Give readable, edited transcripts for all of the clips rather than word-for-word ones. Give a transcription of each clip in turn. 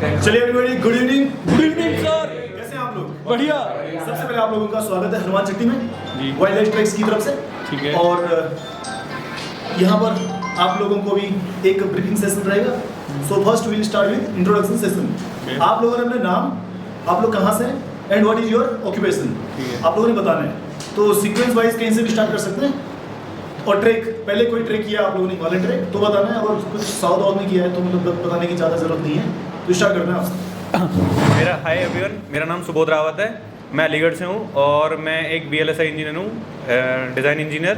चलिए everybody, good evening. Good evening sir. कैसे हैं आप लोग? बढ़िया। सबसे पहले आप लोगों का स्वागत है हनुमान चट्टी में वाइल्ड लाइफ ट्रैक्स की तरफ से। ठीक है। और यहाँ पर आप लोगों को भी एक ब्रीफिंग सेशन रहेगा। So first will start with introduction session. आप लोगों ने अपने नाम, आप लोग कहाँ से and what is your occupation आप लोगों ने बताना है। तो सीक्वेंस वाइज कहीं से भी स्टार्ट कर सकते हैं। और ट्रैक, पहले कोई ट्रैक किया आप लोगों ने वाले ट्रैक तो बताना है, अगर कुछ साउथ और में किया है तो मतलब बताने की ज़्यादा ज़रूरत नहीं है। तो स्टार्ट करना है आपसे। मेरा हाय एवरीवन, मेरा नाम सुबोध रावत है। मैं अलीगढ़ से हूँ और मैं एक BLSI इंजीनियर हूँ, डिज़ाइन इंजीनियर।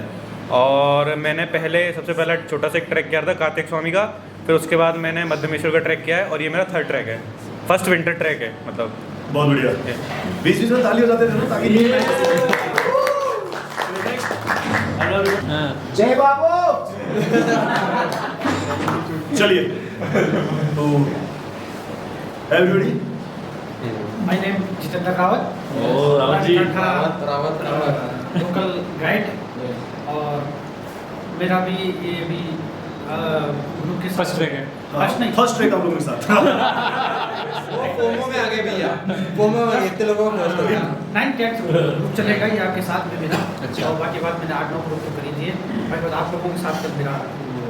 और मैंने सबसे पहला छोटा सा एक ट्रैक किया था कार्तिक स्वामी का। फिर उसके बाद मैंने मध्यमेश्वर का ट्रैक किया है और ये मेरा थर्ड ट्रैक है, फर्स्ट विंटर ट्रैक है मतलब। बहुत बढ़िया। बीच बीच में ताली हो जाते थे ना ताकि जय बाबू। चलिए तो everybody, my name Jitendra Rawat. Rawat ji. Local guide. और मेरा भी ये भी ग्रुप के फर्स्ट ट्रैक है। फर्स्ट ट्रैक आप लोगों के साथ। पोमो में आगे भैया, पोमो में इतने लोगों को फर्स्ट हो गया। 9-10 ग्रुप चलेगा ये आपके साथ में मेरा। अच्छा। और बाकी बात मैंने 8-9 ग्रुप तो करी दिए। बाकी बात आप लोगों के साथ में मेरा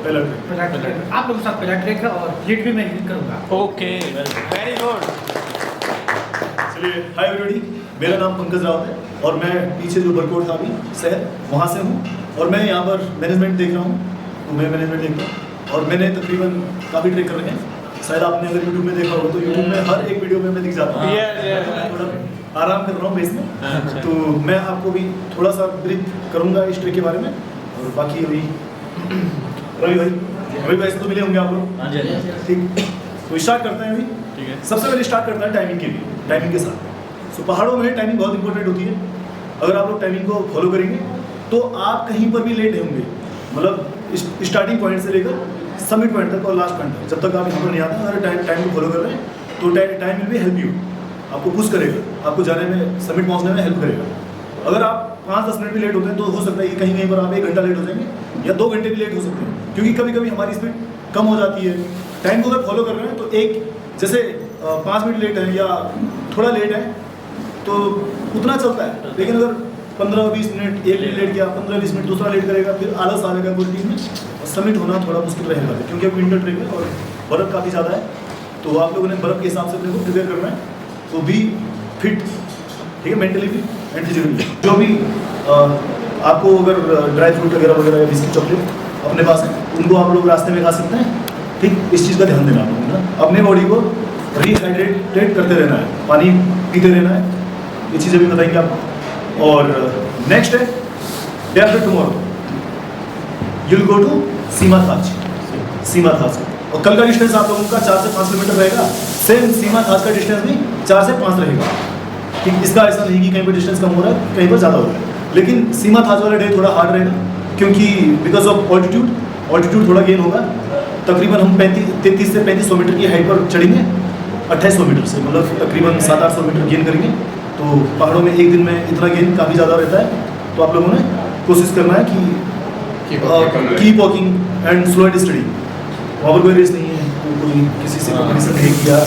पहला ट्रैक। आप लोगों के साथ पहला ट्रैक है और लीड भी मैं ही करूँगा। Okay, very good. चलिए हाय एवरीबॉडी, मेरा नाम पंकज रावत है और मैं पीछे जो बरकोट था अभी शहर वहाँ से हूँ। और मैं यहाँ पर मैनेजमेंट देख रहा हूँ, तो मैं मैनेजमेंट देखता हूँ। और मैंने तकरीबन काफ़ी ट्रैक कर रखे हैं। शायद आपने अगर यूट्यूब में देखा हो तो यूट्यूब में हर एक वीडियो में मैं दिख जाता हूँ। थोड़ा आराम कर रहा हूँ बेस में। तो मैं आपको भी थोड़ा सा ब्रीफ करूँगा इस ट्रैक के बारे में। और बाकी अभी रवि भाई से तो मिले होंगे आप लोग। ठीक, तो स्टार्ट करते हैं अभी। ठीक है। सबसे पहले स्टार्ट करता है टाइमिंग के लिए, टाइमिंग के साथ। सो पहाड़ों में टाइमिंग बहुत इंपॉर्टेंट होती है। अगर आप लोग टाइमिंग को फॉलो करेंगे तो आप कहीं पर भी लेट नहीं होंगे। मतलब स्टार्टिंग पॉइंट से लेकर समिट पॉइंट तक और लास्ट पॉइंट तक, जब तक आप यहाँ पर नहीं आते, अगर टाइम को फॉलो कर रहे हैं तो टाइम विल भी हेल्प यू, आपको पुश करेगा, आपको जाने में, समिट पहुँचने में हेल्प करेगा। अगर आप 5-10 मिनट भी लेट होते हैं तो हो सकता है कि कहीं कहीं पर आप 1 घंटा लेट हो जाएंगे या 2 घंटे भी लेट हो सकते हैं, क्योंकि कभी कभी हमारी स्पीड कम हो जाती है। टाइम को अगर फॉलो कर रहे हैं तो जैसे 5 मिनट लेट है या थोड़ा लेट है तो उतना चलता है। लेकिन अगर 15-20 मिनट एक लेट किया, 15-20 मिनट दूसरा लेट करेगा, फिर आलस आ जाएगा पूरी टीम में और समिट होना थोड़ा मुश्किल रहेगा, क्योंकि अब विंटर ट्रेक है और बर्फ़ काफ़ी ज़्यादा है। तो आप लोगों ने बर्फ़ के हिसाब से अपने को प्रिपेयर करना है। तो बी फिट, ठीक है, मेंटली भी एंड फिजिकली। जो भी आपको अगर ड्राई फ्रूट वगैरह या बिस्किट चॉकलेट अपने पास है, उनको आप लोग रास्ते में खा सकते हैं। ठीक, इस चीज़ का ध्यान देना आप लोगों ने, अपने बॉडी को रिहाइड्रेट करते रहना है, पानी पीते रहना है। ये चीज़ें भी बताएंगे आपको। और नेक्स्ट है day after tomorrow you will go to सीमा थाज। और कल का डिस्टेंस आप लोगों का 4 से 5 किलोमीटर रहेगा। सेम सीमा थाज का डिस्टेंस भी 4 से 5 रहेगा। ठीक, इसका ऐसा नहीं कि कहीं पर डिस्टेंस कम हो रहा है, कहीं पर ज़्यादा हो रहा है। लेकिन सीमा थाज वाला डे थोड़ा हार्ड रहेगा, क्योंकि बिकॉज ऑफ ऑल्टीट्यूड थोड़ा गेन होगा। तकरीबन हम 33 से 3500 मीटर की हाइट पर चढ़ेंगे, 2800 मीटर से, मतलब तकरीबन 700-800 मीटर गेन करेंगे। तो पहाड़ों में एक दिन में इतना गेन काफ़ी ज़्यादा रहता है। तो आप लोगों ने कोशिश करना है कि keep walking and slow and study. वहाँ पर कोई रेस नहीं है, तो कोई किसी से कॉम्पिटिशन नहीं किया,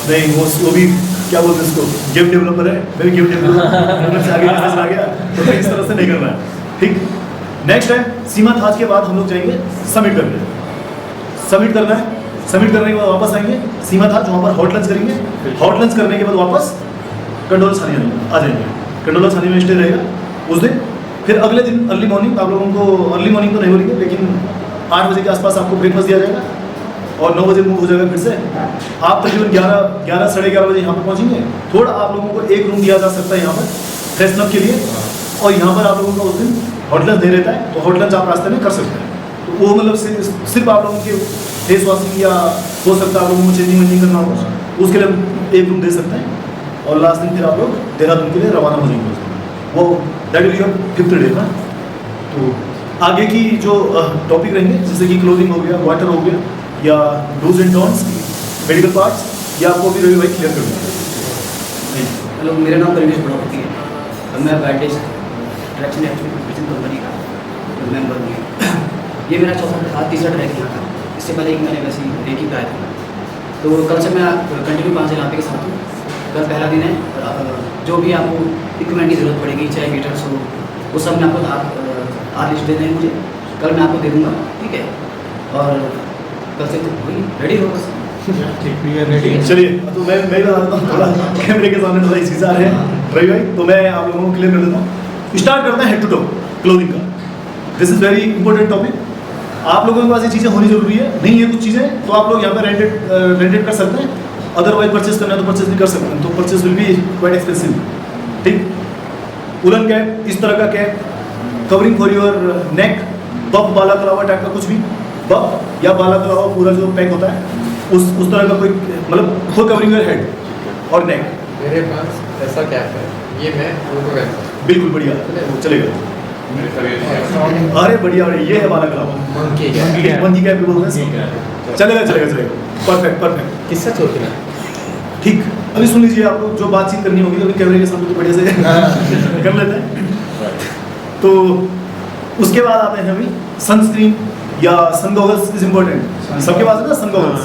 नहीं वो भी क्या बोलते हैं उसको, गेम डेवलपर है, मैं भी गेम डेवलपर से आगे बिजनेस आ गया, तो इस तरह से नहीं करना है। ठीक, नेक्स्ट है सीमा थाज के बाद हम लोग जाएंगे समिट करने। समिट करना है, समिट करने के बाद वापस आएंगे सीमा थाज, वहाँ पर हॉट लंच करेंगे। हॉट लंच करने के बाद वापस कंडोला छानी आ जाएंगे। कंडोला छानी में स्टे रहेगा उस दिन। फिर अगले दिन अर्ली मॉर्निंग आप लोगों को, अर्ली मॉर्निंग तो नहीं बोलेंगे, लेकिन 8 बजे के आसपास आपको ब्रेकफास्ट दिया जाएगा और 9 बजे मूव हो जाएगा फिर से। आप तकरीबन 11 साढ़े 11 बजे यहाँ पर पहुँचेंगे। थोड़ा आप लोगों को एक रूम दिया जा सकता है यहाँ पर फ्रेशन अप के लिए, और यहाँ पर आप लोगों का उस दिन हॉट लंच दे रहता है। तो हॉट लंच आप रास्ते में कर सकते हैं। तो वो मतलब सिर्फ आप लोगों के फेस वॉशिंग या हो सकता है आप लोगों को चेंजिंग करना हो, उसके लिए हम एक रूम दे सकते हैं। और लास्ट दिन फिर आप लोग देहरादून के लिए रवाना हो जाएंगे। वो that will your 5th day ना। तो आगे की जो टॉपिक रहेंगे, जैसे कि क्लोथिंग हो गया, वाटर हो गया, या dos and don'ts, medical parts, या आपको भी रवि भाई क्लियर कर देंगे। हेलो, मेरा नाम परवेश बड़ौती है और मैं बैटेज ट्रैक्शन एक्सपीडिशन कंपनी का मेंबर हूँ। ये मेरा तीसरा ट्रैक यहाँ था। इससे पहले मैंने वैसे ही रेकी का आया था। तो कल से मैं कंटिन्यू 5 दिन आप ही के साथ हूँ। कल पहला दिन है, जो भी आपको इक्विपमेंट की ज़रूरत पड़ेगी, चाहे मीटर्स हो, वो सब मैं आपको आप लिस्ट दे दें मुझे, कल मैं आपको दे दूँगा, ठीक है। और कल से वही रेडी हो बस। चलिए तो मैं बता देता हूँ, थोड़ा कैमरे के सामने थोड़ा चीज़ आ रहे हैं रवि भाई, तो मैं आप लोगों को क्लियर कर देता हूँ। स्टार्ट करते हैं हेड टू टो क्लोथिंग का। This is very important topic. आप लोगों के पास ये चीज़ें होनी जरूरी है, नहीं है कुछ चीज़ें तो आप लोग यहाँ पर रेंटेड कर सकते हैं, अदरवाइज परचेज करना है तो परचेज भी कर सकते हैं, तो purchase will be quite expensive. ठीक, वुलन कैप, इस तरह का cap, covering for your neck, buff बाला कलावा टाइप का कुछ भी, बफ या बाला कलावा पूरा जो पैक होता है उस तरह का कोई, मतलब फुल कवरिंग योर हेड और नेक। मेरे पास ऐसा कैप है, ये मैं उनको कहता हूँ। बिल्कुल बढ़िया, चलेगा। अरे बढ़िया, ये है बाला कलावा, मंकी कैप। मंकी कैप भी बोलते हैं, चलेगा चलेगा चलेगा, परफेक्ट परफेक्ट। किससे छोड़ के ठीक, अभी सुन लीजिए, आपको जो बातचीत करनी होगी अभी कैमरे के सामने तो बढ़िया से कर लेते हैं। तो उसके बाद आते हैं अभी सनस्क्रीन या सन गॉगल्स इज इम्पोर्टेंट। सबके पास है ना सन गॉगल्स?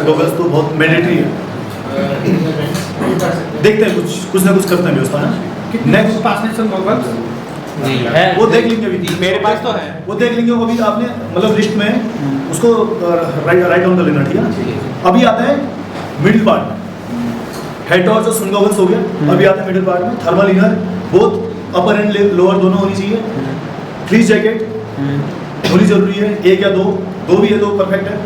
गॉगल्स तो बहुत मैंडेटरी है। देखते हैं कुछ ना कुछ करते हैं उसका ना। नेक्स्ट पास में सब गॉगल्स नहीं है, वो देख लेंगे अभी, मेरे पास तो है। वो देख लेंगे अभी। आपने मतलब लिस्ट में उसको राइट डाउन कर लेना, ठीक है। अभी आते हैं मिडिल पार्ट में, हेड और जो सन गॉगल्स हो गया। अभी आते हैं मिडिल पार्ट में, thermal inner both upper and lower दोनों होनी चाहिए। फ्लीस जैकेट होनी जरूरी है, एक या दो भी है तो परफेक्ट है,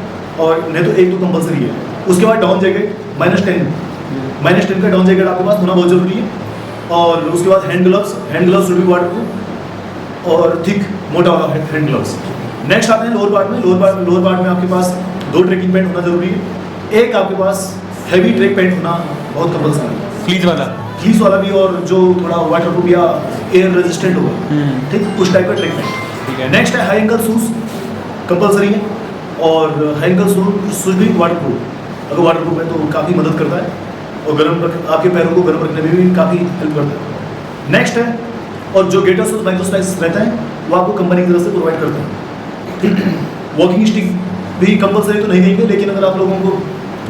और नहीं तो एक तो कंपलसरी है। उसके बाद डाउन जैकेट -10 का डाउन जैकेट आपके पास होना बहुत जरूरी है। और उसके बाद hand gloves should be waterproof और थिक मोटा वाला हैंड ग्लव्स। नेक्स्ट आते हैं लोअर पार्ट में आपके पास 2 ट्रेकिंग पैंट होना जरूरी है। एक आपके पास हैवी ट्रैक पैंट होना बहुत कंपलसरी है, फ्लीस वाला भी, और जो थोड़ा वाटरप्रूफ या एयर रेजिस्टेंट होगा, ठीक, उस टाइप का ट्रैक पैंट। नेक्स्ट है हाई एंकल शूज, कंपलसरी है, और हाई एंकल शूज भी वाटरप्रूफ। अगर वाटरप्रूफ है तो काफ़ी मदद करता है, और आपके पैरों को गर्म रखने में भी काफ़ी हेल्प करता है। नेक्स्ट है, और जो गेटर शूज माइक्रोस्टाइल्स रहता है वो आपको कंपनी की तरफ से प्रोवाइड करते हैं। वॉकिंग स्टिक भी कंपलसरी तो नहीं देंगे, लेकिन अगर आप लोगों को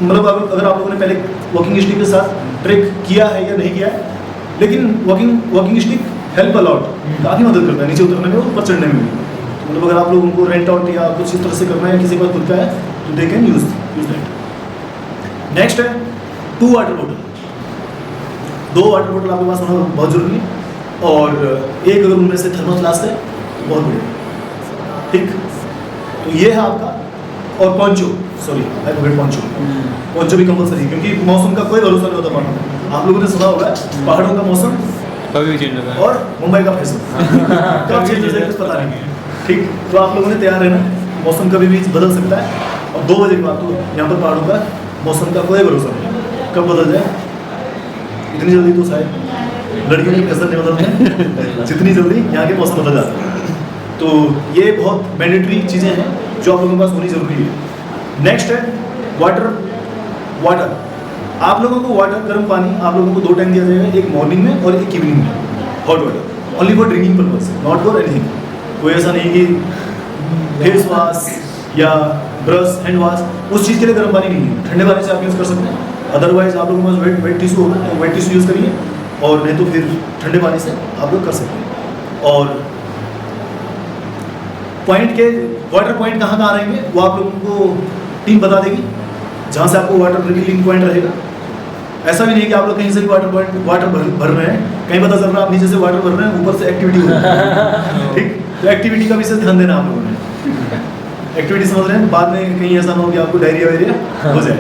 मतलब अगर आप लोगों ने पहले वॉकिंग स्टिक के साथ ट्रेक किया है या नहीं किया है, लेकिन वॉकिंग स्टिक हेल्प अलॉट, काफ़ी मदद करता है नीचे उतरने में और ऊपर चढ़ने में भी। मतलब अगर आप लोगों को रेंट आउट या कुछ इस तरह से करना है, किसी के पास खुद का है, तो they can use that. Next है 2 वाटर बोतल। 2 वाटर बोतल आपके पास होना बहुत जरूरी है, और एक अगर उनमें से थर्मस फ्लास्क है तो बहुत बढ़िया। ठीक, तो ये है आपका। और पोंचो भी कंपलसरी, क्योंकि मौसम का कोई भरोसा नहीं होता पहाड़ों में। आप लोगों ने सुना होगा पहाड़ों का मौसम कभी भी चेंज होता है, और मुंबई का फैशन कब चेंज हो जाए कुछ पता नहीं है। ठीक, तो आप लोगों ने तैयार रहना, मौसम कभी भी बदल सकता है, और 2 बजे के बाद तो यहाँ पर पहाड़ों का मौसम का कोई भरोसा नहीं, कब बदल जाए। इतनी जल्दी तो शायद लड़कियों के फैशन नहीं बदलते हैं जितनी जल्दी यहाँ के मौसम बदल जाते हैं। तो ये बहुत मैंडेटरी चीज़ें हैं जो आप लोगों के पास होनी जरूरी है। नेक्स्ट है वाटर। आप लोगों को वाटर, गर्म पानी आप लोगों को 2 टाइम दिया जाएगा, एक मॉर्निंग में और एक इवनिंग में। Hot water only for drinking purpose, not for anything. कोई ऐसा नहीं कि फेस वॉश या ब्रश, हैंड वॉश, उस चीज़ के लिए गर्म पानी नहीं है। ठंडे पानी से आप यूज़ कर सकते हैं, अदरवाइज आप लोगों के पास वेट टिश्यू होगा तो वेट टिश्यू यूज़ करिए, और नहीं तो फिर ठंडे पानी से आप लोग कर सकते हैं। और वाटर पॉइंट कहाँ रहेंगे वो आप लोगों को टीम बता देगी, जहाँ से आपको वाटर रिफिलिंग पॉइंट रहेगा। ऐसा भी नहीं कि आप लोग कहीं से भी वाटर भर रहे हैं, कहीं पता चल रहा है आप नीचे से वाटर भर रहे हैं, ऊपर से एक्टिविटी हो रही है। ठीक, तो एक्टिविटी का भी से ध्यान देना आप लोगों ने। एक्टिविटी समझ रहे हैं, बाद में कहीं ऐसा ना हो कि आपको डायरिया हो जाए।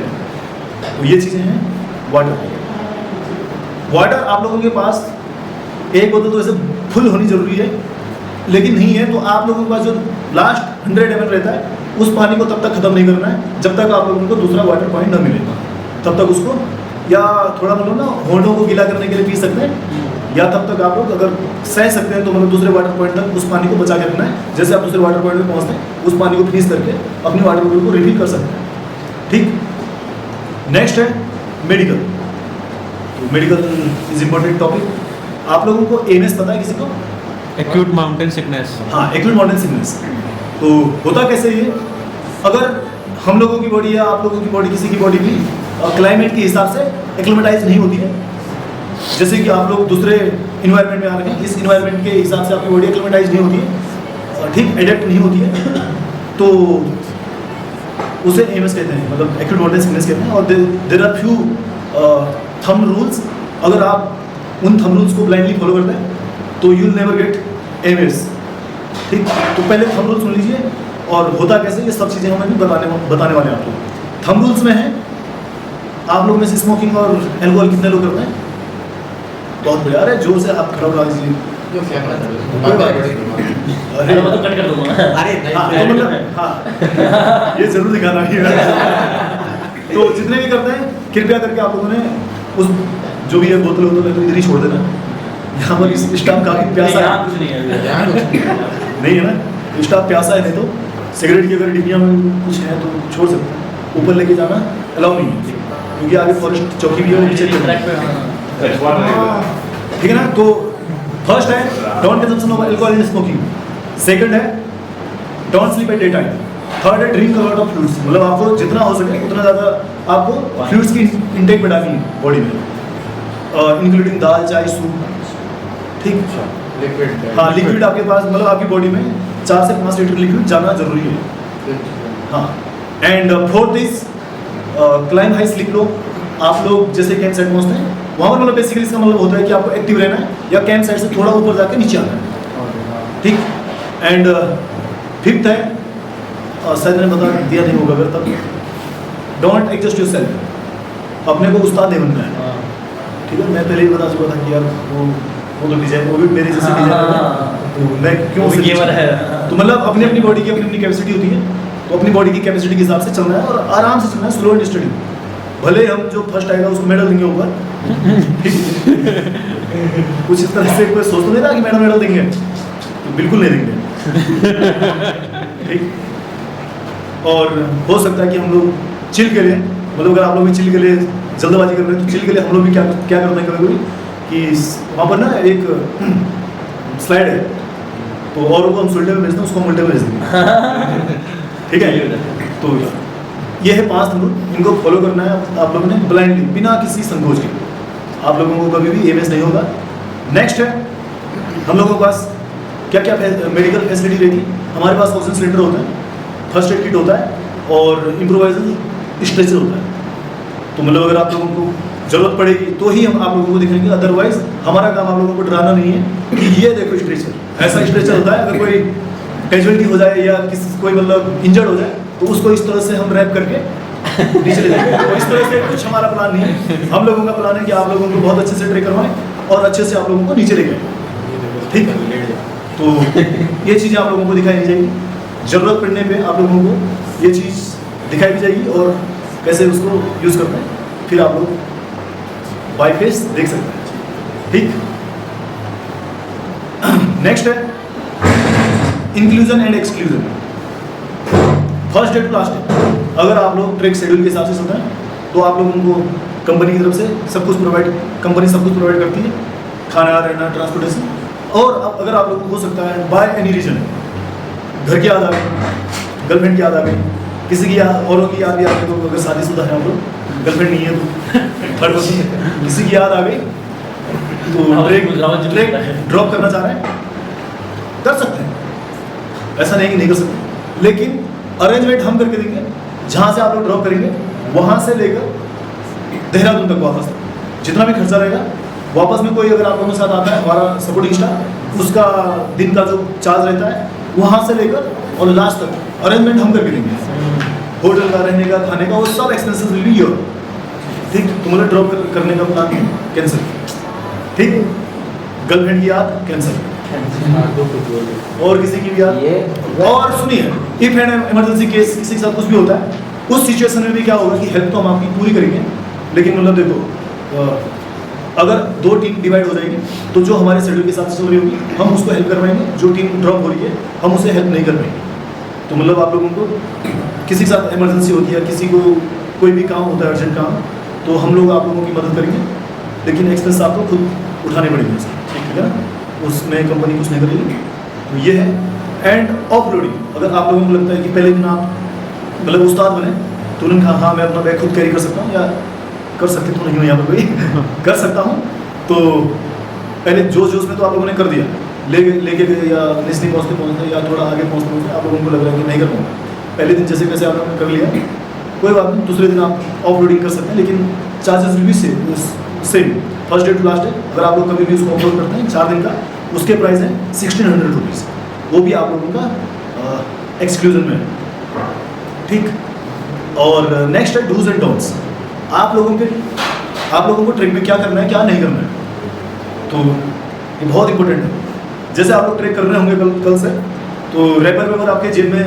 तो ये चीज़ें हैं वाटर आप लोगों के पास एक बोतल तो ऐसे फुल होनी जरूरी है, लेकिन नहीं है तो आप लोगों के पास जो लास्ट 100 ml रहता है उस पानी को तब तक ख़त्म नहीं करना है जब तक आप लोगों को दूसरा वाटर पॉइंट न मिले, तब तक उसको या थोड़ा मतलब ना होठों को गीला करने के लिए पी सकते हैं, या तब तक आप लोग अगर सह सकते हैं तो मतलब दूसरे वाटर पॉइंट तक उस पानी को बचा के रखना है। जैसे आप दूसरे वाटर पॉइंट में पहुँचते हैं उस पानी को फ्रीज करके अपनी वाटर बॉटल को रिफिल कर सकते हैं। ठीक, नेक्स्ट है मेडिकल। तो मेडिकल इज इम्पोर्टेंट टॉपिक। आप लोगों को एमएस पता है किसी को? Acute mountain sickness. हाँ, एक्यूट माउंटेन सिकनेस। तो होता कैसे ये अगर हम लोगों की बॉडी या आप लोगों की बॉडी, किसी की बॉडी भी क्लाइमेट के हिसाब से एक्लिमेटाइज नहीं होती है, जैसे कि आप लोग दूसरे इन्वायरमेंट में आ रहे हैं, इस इन्वायरमेंट के हिसाब से आपकी बॉडी एक्लिमेटाइज नहीं होती है, ठीक, एडेप्ट नहीं होती है, तो उसे एमएस कहते हैं, मतलब एक्यूट मॉडर्न सिकनेस कहते हैं। और there are few thumb rules, अगर आप उन थंब रूल्स को ब्लाइंडली फॉलो करते हैं तो you will never get MS, ठीक। तो पहले थंब रूल सुन लीजिए और होता कैसे, ये सब चीज़ें हमें भी बताने वाले हैं आप लोग। थंब रूल्स में है, आप लोग में से स्मोकिंग और एल्कोहल कितने लोग करते हैं? बहुत बढ़िया, अरे जोर से आप खड़ा उठा दीजिए। जो फेंकना अरे मैं तो कट कर दूंगा। अरे हाँ, तो मतलब हाँ ये जरूर दिखाना है। तो जितने भी करते हैं कृपया करके आप लोगों ने उस जो भी है बोतल इधर ही छोड़ देना। यहाँ पर स्टाफ काफी प्यासा है, कुछ नहीं है, नहीं है ना, स्टाफ प्यासा है, नहीं तो सिगरेट की अगर डिब्बियाँ में कुछ है तो छोड़ सकते हैं, ऊपर लेके जाना अलाउ नहीं है, क्योंकि आगे फॉरेस्ट चौकी भी है, वो नीचे ठीक है ना। तो फर्स्ट है don't consumption of alcohol in smoking, second है don't sleep at day time, third है drink a lot of fluids, मतलब आपको जितना हो सके उतना ज़्यादा आपको फ्लूइड्स की इंटेक बढ़ानी है बॉडी में, इंक्लूडिंग दाल, चाय, सूप, ठीक। लिक्विड, हाँ, लिक्विड आपके पास, मतलब आपकी बॉडी में 4 से 5 लीटर लिक्विड जाना जरूरी है। हाँ, and fourth is climb high, sleep low. आप लोग जैसे कैंप साइड पहुँचते हैं वहाँ पर, मतलब बेसिकली इसका मतलब होता है कि आपको एक्टिव रहना है या कैंप साइड से थोड़ा ऊपर जाके नीचे आना है, ठीक। एंड फिफ्थ है, शायद मैंने बता दिया नहीं होगा अगर तब, डोंट एडजस्ट योरसेल्फ, अपने को उस्ताद नहीं बनना है, ठीक है। मैं पहले ही बता चुका था कि यार वो तो डिजाइन, वो भी मेरे जैसे डिजाइन है, तो मैं क्यों है। तो मतलब अपनी अपनी बॉडी की अपनी कैपेसिटी होती है, तो अपनी बॉडी की कैपेसिटी के हिसाब से चलना है और आराम से चलना है, स्लो एंड स्टडी। भले हम जो फर्स्ट आएगा उसको मेडल देंगे ऊपर, कुछ इस तरह से कोई सोच तो नहीं था कि मेडल देंगे, तो बिल्कुल नहीं देंगे, ठीक। और हो सकता है कि हम लोग चिल के लिए, मतलब अगर आप लोग भी चिल के लिए जल्दबाजी कर रहे हैं तो चिल के लिए हम लोग भी क्या करते हैं कभी कि वहाँ पर ना एक स्लाइड है, तो और को हम सुलटे में भेजते हैं, उसको हम उल्टे में भेज देंगे, ठीक है। तो ये है 5 रूल, इनको फॉलो करना है आप लोगों ने ब्लाइंडली, बिना किसी संकोच के, आप लोगों को कभी भी एमएस नहीं होगा। नेक्स्ट है, हम लोगों के पास क्या क्या मेडिकल फैसिलिटी रहती है। हमारे पास ऑक्सीजन सिलेंडर होता है, फर्स्ट एड किट होता है और इम्प्रोवाइजर स्ट्रेचर होता है। तो मतलब अगर आप लोगों को ज़रूरत पड़ेगी तो ही हम आप लोगों को दिखाएंगे, अदरवाइज हमारा काम आप लोगों को डराना नहीं है कि ये देखो स्ट्रेचर, ऐसा स्ट्रेचर होता है, अगर कोई कैजुअलिटी हो जाए या कोई मतलब इंजर्ड हो जाए तो उसको इस तरह से हम रैप करके नीचे ले जाएंगे। तो इस तरह से कुछ हमारा प्लान नहीं है, हम लोगों का प्लान है कि आप लोगों को बहुत अच्छे से ट्रेक करवाएं और अच्छे से आप लोगों को नीचे ले गए, ठीक है। तो ये चीज़ें आप लोगों को दिखाई नहीं जाएगी, ज़रूरत पड़ने पे आप लोगों को ये चीज़ दिखाई भी जाएगी और कैसे उसको यूज़ करते हैं, फिर आप लोग बाई फेस देख सकते हैं, ठीक। नेक्स्ट है inclusion and exclusion, first day to last day. अगर आप लोग ट्रेक शेड्यूल के हिसाब से चलते हैं तो आप लोगों को कंपनी की तरफ से सब कुछ कंपनी सब कुछ प्रोवाइड करती है, खाना, रहना, ट्रांसपोर्टेशन। और अब अगर आप लोगों को हो सकता है बाय एनी रीजन घर की याद आ गई, गर्लफ्रेंड की याद आ गई, किसी की याद, औरों की याद भी आ गई, तो अगर शादीशुदा है आप लोग, गर्लफ्रेंड नहीं है तो थर्ड पर्सन, किसी की याद आ गई तो ट्रेक ड्रॉप करना चाह रहे हैं, कर सकते हैं, ऐसा नहीं कि नहीं कर सकते, लेकिन अरेंजमेंट हम करके देंगे। जहाँ से आप लोग ड्रॉप करेंगे वहाँ से लेकर देहरादून तक वापस तक जितना भी खर्चा रहेगा, वापस में कोई अगर आप लोगों के साथ आता है हमारा सपोर्टिंग स्टाफ, उसका दिन का जो चार्ज रहता है वहाँ से लेकर और लास्ट तक अरेंजमेंट हम करके देंगे, होटल का, रहने का, खाने का, वो सब एक्सपेंसेस विल बी योर, ठीक। तो मतलब ड्रॉप करने का प्लान कैंसिल, ठीक। गर्लफ्रेंड की याद कैंसिल, और किसी की भी याद। और सुनिए, इफ एंड इमरजेंसी केस किसी के साथ कुछ भी होता है, उस सिचुएशन में भी क्या होगा कि हेल्प तो हम आपकी पूरी करेंगे, लेकिन मतलब देखो अगर 2 टीम डिवाइड हो जाएगी तो जो हमारे शेड्यूल के साथ चल रही होगी हम उसको हेल्प करवाएंगे, जो टीम ड्रॉप हो रही है हम उसे हेल्प नहीं कर पाएंगे। तो मतलब आप लोगों को किसी के साथ इमरजेंसी होती है, किसी को कोई भी काम होता है, अर्जेंट काम, तो हम लोग आप लोगों की मदद करेंगे, लेकिन एक्सपेंस आपको खुद उठाने पड़ेंगे, ठीक है ना, उसमें कंपनी कुछ नहीं करेगी। तो ये है। एंड ऑफ लोडिंग, अगर आप लोगों को लगता है कि पहले दिन आप मतलब उस्ताद बने, तो उन्होंने कहा हाँ मैं अपना बैग खुद कैरी कर सकता हूँ, या कर सकते तो नहीं हो यहाँ पर कोई कर सकता हूँ। तो पहले जोश में तो आप लोगों ने कर दिया, लेके गए या निचली पहुँचते या थोड़ा आगे पहुँचते आप लोगों को लग रहा है कि नहीं कर पाऊँगा। पहले दिन जैसे कैसे आप लोगों ने कर लिया, कोई बात नहीं, दूसरे दिन आप ऑफ रोडिंग कर सकते हैं, लेकिन charges will be same first day to last day. अगर आप लोग कभी भी उसको ऑफ रोड करते हैं 4 दिन का, उसके प्राइस है 1600 रुपीज़, वो भी आप लोगों का एक्सक्लूजन में है, ठीक। और नेक्स्ट है डूज एंड डोंट्स। आप लोगों को ट्रेक में क्या करना है क्या नहीं करना है, तो ये बहुत इंपॉर्टेंट है। जैसे आप लोग ट्रेक कर रहे होंगे कल से, तो रैपर पेपर आपके जेब में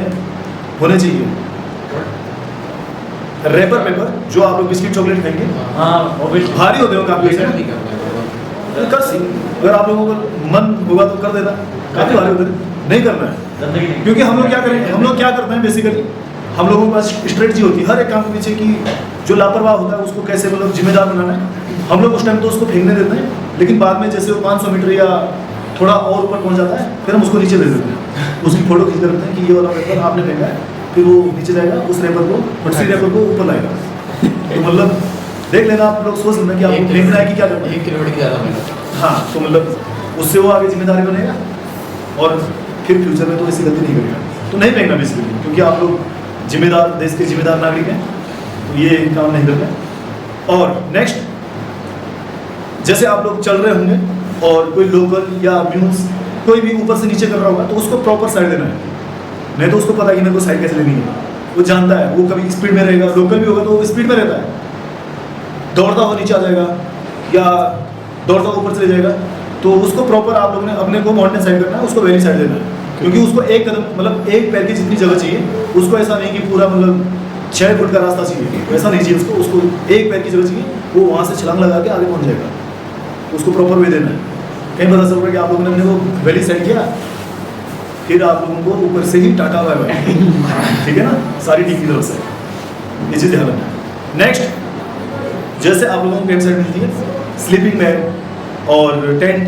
होने चाहिए। रैपर पेपर जो आप लोग बिस्किट चॉकलेट खाएंगे, हाँ भारी होते हो काफ़ी, नहीं करना है। कर सी अगर आप लोगों को मन होगा तो कर देना, काफ़ी भारी होते हैं, नहीं करना है। क्योंकि हम लोग क्या करेंगे, हम लोग क्या करते हैं बेसिकली, हम लोगों के पास स्ट्रेटजी होती है हर एक काम के पीछे कि जो लापरवाह होता है उसको कैसे मतलब जिम्मेदार बनाना है। हम लोग उस टाइम तो उसको फेंकने देते हैं, लेकिन बाद में जैसे वो 500 मीटर या थोड़ा और ऊपर पहुंच जाता है, फिर हम उसको नीचे भेज देते हैं, उसकी फोटो खींच रखते हैं कि ये वाला पेपर आपने फेंका है, फिर वो नीचे जाएगा, उस रैपर को फटसी रैपर को ऊपर लाएगा। तो मतलब देख लेना, आप लोग सोच लेना कि आपको फेंकना है कि क्या करना है। 1 किलोमीटर की ज़्यादा मेहनत। हाँ, तो मतलब उससे वो आगे जिम्मेदारी बनेगा और फिर फ्यूचर में तो ऐसी गलती नहीं करेगा। तो नहीं फेंकना बेसिकली, क्योंकि आप लोग जिम्मेदार, देश के जिम्मेदार नागरिक हैं, तो ये काम नहीं करना। और नेक्स्ट, जैसे आप लोग चल रहे होंगे और कोई लोकल या म्यूज कोई भी ऊपर से नीचे कर रहा होगा, तो उसको प्रॉपर साइड देना है। नहीं तो उसको पता है कि मेरे को साइड कैसे लेनी है, वो जानता है, वो कभी स्पीड में रहेगा, लोकल भी होगा तो वो स्पीड में रहता है, दौड़ता हुआ नीचे आ जाएगा या दौड़ता हुआ ऊपर चले जाएगा। तो उसको प्रॉपर आप लोगों ने अपने को माउंटेन साइड करना है, उसको वैली साइड देना है, क्योंकि उसको एक कदम मतलब एक पैर की जितनी जगह चाहिए उसको, ऐसा नहीं कि पूरा मतलब 6 फुट का रास्ता चाहिए, तो ऐसा नहीं चाहिए उसको एक पैर की जगह चाहिए, वो वहाँ से छलांग लगा के आगे पहुँच जाएगा। उसको प्रॉपर वे देना है। कहीं पता चल रहा है कि आप लोगों ने अपने को वैली साइड किया, फिर आप लोगों को ऊपर से ही टाटा बाय बाय, ठीक है ना, सारी टीम की तरफ से, ये चीज़ ध्यान रखना। नेक्स्ट, जैसे आप लोगों को कैंप साइट मिलती है, स्लीपिंग बैग और टेंट,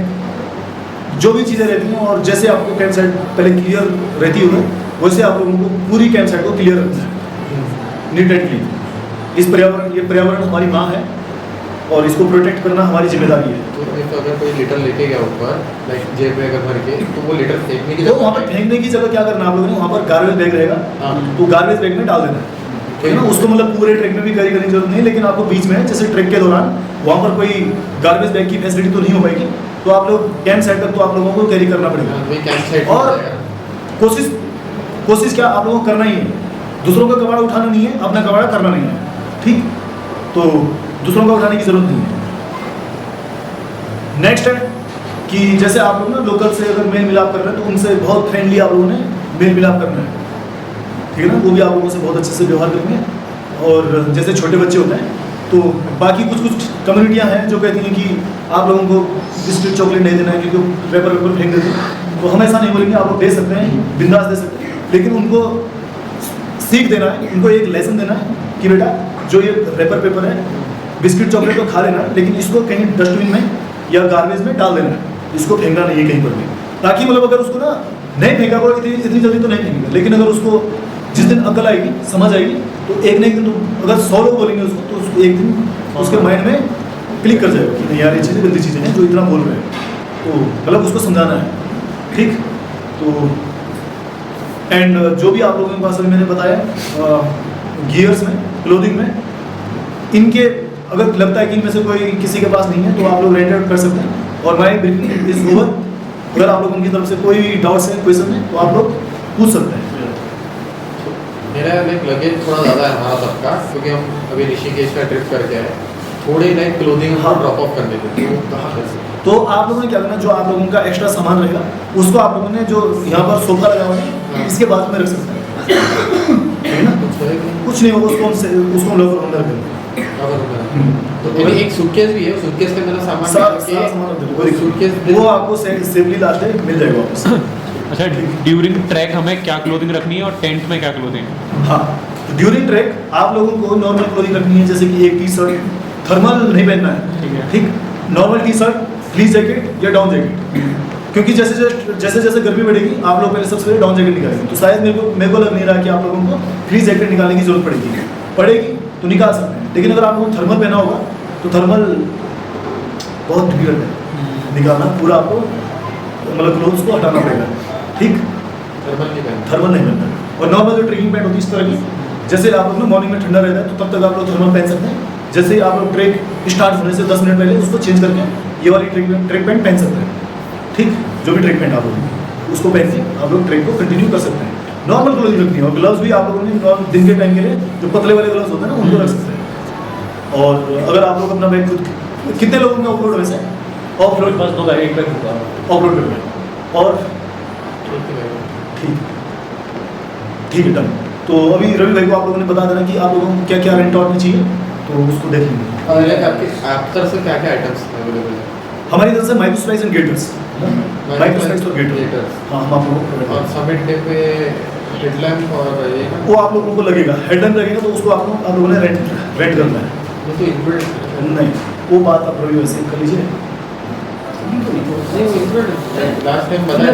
जो भी चीज़ें रहती हैं, और जैसे आपको कैंप साइट पहले क्लियर रहती होगी, वैसे आप लोगों को पूरी कैंप साइट को क्लियर रखना है, नीट एंड क्लीन। ये पर्यावरण हमारी माँ है और इसको प्रोटेक्ट करना हमारी जिम्मेदारी है। तो अगर कोई लीटर लेके गया ऊपर, लाइक जेब में अगर भर के, तो वो लीटर फेंकने की तो वहाँ पर फेंकने की जगह क्या करना आप लोगों ने, वहाँ पर गार्बेज बैग रहेगा, तो गार्बेज बैग में डाल देना है, ठीक है ना। उसको मतलब पूरे ट्रैक में भी कैरी करने की जरूरत नहीं, लेकिन आपको बीच में जैसे ट्रैक के दौरान वहाँ पर कोई गार्बेज बैग की फैसिलिटी तो नहीं हो पाएगी, तो आप लोग कैंप साइट तक तो आप लोगों को कैरी करना पड़ेगा। और कोशिश क्या आप लोगों को करना ही है, दूसरों का कबाड़ा उठाना नहीं है, अपना कबाड़ा करना नहीं है, ठीक। तो दूसरों का उठाने की जरूरत नहीं है। नेक्स्ट है कि जैसे आप लोग ना लोकल से अगर मेल मिलाप कर रहे हैं, तो उनसे बहुत फ्रेंडली आप लोगों ने मेल मिलाप करना है, ठीक है ना। वो भी आप लोगों से बहुत अच्छे से व्यवहार करेंगे। और जैसे छोटे बच्चे होते हैं, तो बाकी कुछ कम्युनिटियाँ हैं जो कहती हैं कि आप लोगों को बिस्किट चॉकलेट नहीं देना है, क्योंकि पेपर फेंक देते हैं। तो हम ऐसा नहीं बोलेंगे, आप लोग दे सकते हैं, बिंदास दे सकते हैं, लेकिन उनको सीख देना है, उनको एक लेसन देना है कि बेटा जो ये पेपर है, बिस्किट चॉकलेट तो खा लेना, लेकिन इसको कहीं डस्टबिन में या गार्बेज में डाल देना है, इसको फेंकना नहीं है कहीं पर भी। ताकि मतलब अगर उसको ना नहीं फेंका, वो इतनी जल्दी तो नहीं फेंकेगा, लेकिन अगर उसको जिस दिन अकल आएगी, समझ आएगी, तो एक ना एक दिन, तो अगर 100 लोग बोलेंगे उसको, तो उसको एक दिन उसके माइंड में क्लिक कर जाएगा कि नहीं यार, ये चीज़ें गंदी चीज़ें हैं जो इतना बोल रहे हैं। तो मतलब उसको समझाना है, ठीक। तो एंड जो भी आप लोगों के पास अभी मैंने बताया गियर्स में, क्लोथिंग में, इनके अगर लगता है कि इनमें से कोई किसी के पास नहीं है, तो आप लोग रेंट आउट कर सकते हैं। और माई ब्रीफिंग इज ओवर। अगर आप लोगों की तरफ से कोई डाउट्स है, क्वेश्चन है, तो आप लोग पूछ सकते हैं। मेरा लाइक लगेज थोड़ा ज़्यादा है हमारा सबका, क्योंकि हम अभी ऋषिकेश का ट्रिप करके आए, थोड़े लाइक क्लोथिंग हाँ। ड्रॉप ऑफ करने थे, वो कहाँ कर सकते? तो आप लोगों ने क्या करना, जो आप लोगों का एक्स्ट्रा सामान रहेगा, उसको आप लोगों ने जो यहाँ पर सोफा लगा हुआ है, इसके बाजू में रख सकते हैं, ठीक है ना। कुछ नहीं होगा, उसको हम लोग अंदर करेंगे। तो एक सूटकेस भी है, सूटकेस के अंदर सामान सूटकेस वो आपको सेफली लास्ट डे मिल जाएगा वापस। अच्छा, ड्यूरिंग ट्रैक हमें क्या क्लोथिंग रखनी है और टेंट में क्या क्लोथिंग? हाँ, तो ड्यूरिंग ट्रैक आप लोगों को नॉर्मल क्लोथिंग रखनी है, जैसे कि एक टी शर्ट, थर्मल नहीं पहनना है, ठीक। Normal T shirt, fleece jacket या डाउन जैकेट, क्योंकि जैसे जैसे गर्मी बढ़ेगी आप लोग पहले सबसे पहले डाउन जैकेट निकालेंगे, तो शायद मेरे को लग नहीं रहा कि आप लोगों को फ्री जैकेट निकालने की जरूरत पड़ेगी तो निकाल सकते हैं। लेकिन अगर आप लोगों को थर्मल पहना होगा तो थर्मल बहुत डिफिकल्ट है निकालना, पूरा आपको मतलब क्लोथ्स को हटाना पड़ेगा, ठीक। थर्मल नहीं पहनता। और नॉर्मल जो ट्रेकिंग पैंट होती है इस तरह की, जैसे आप लोग मॉर्निंग में ठंडा रहता है तो तब तक आप लोग थर्मल पहन सकते हैं। जैसे ही आप लोग ट्रेक स्टार्ट होने से 10 मिनट पहले उसको चेंज करके ये वाली ट्रेक पैंट पहन सकते हैं, ठीक। जो भी ट्रेक पैंट आप लोग उसको पहन के आप लोग ट्रेक को कंटिन्यू कर सकते हैं। नॉर्मल क्लोथिंग रखनी है और ग्लव्स भी आप लोगों ने दिन के टाइम के लिए जो पतले वाले ग्लव्स होते हैं ना उनको रख सकते हैं। और अगर आप लोग अपना बैग खुद, कितने लोगों में ऑफ रोड वैसे ऑफ रोड बस 2 गाड़ी एक बैग होगा। ऑफ रोड पे और ठीक है डन। तो अभी रवि भाई को आप लोगों ने बता देना कि आप लोगों को क्या क्या रेंट आउट में चाहिए, तो उसको देख लेंगे। और आपकी तरफ से क्या क्या आइटम्स अवेलेबल है? हमारी तरफ से micro slice and gaiters, micro slice और गेटर्स, हाँ हम आप लोगों को और समिट डे पे हेडलैम्प और ये वो आप लोगों को लगेगा, हेडलैम्प लगेगा तो उसको आप लोगों ने रेंट करना है। वो तो इनबिल्ट नहीं, वो बात आप रवि वैसे कर लीजिए। लास्ट टाइम बताया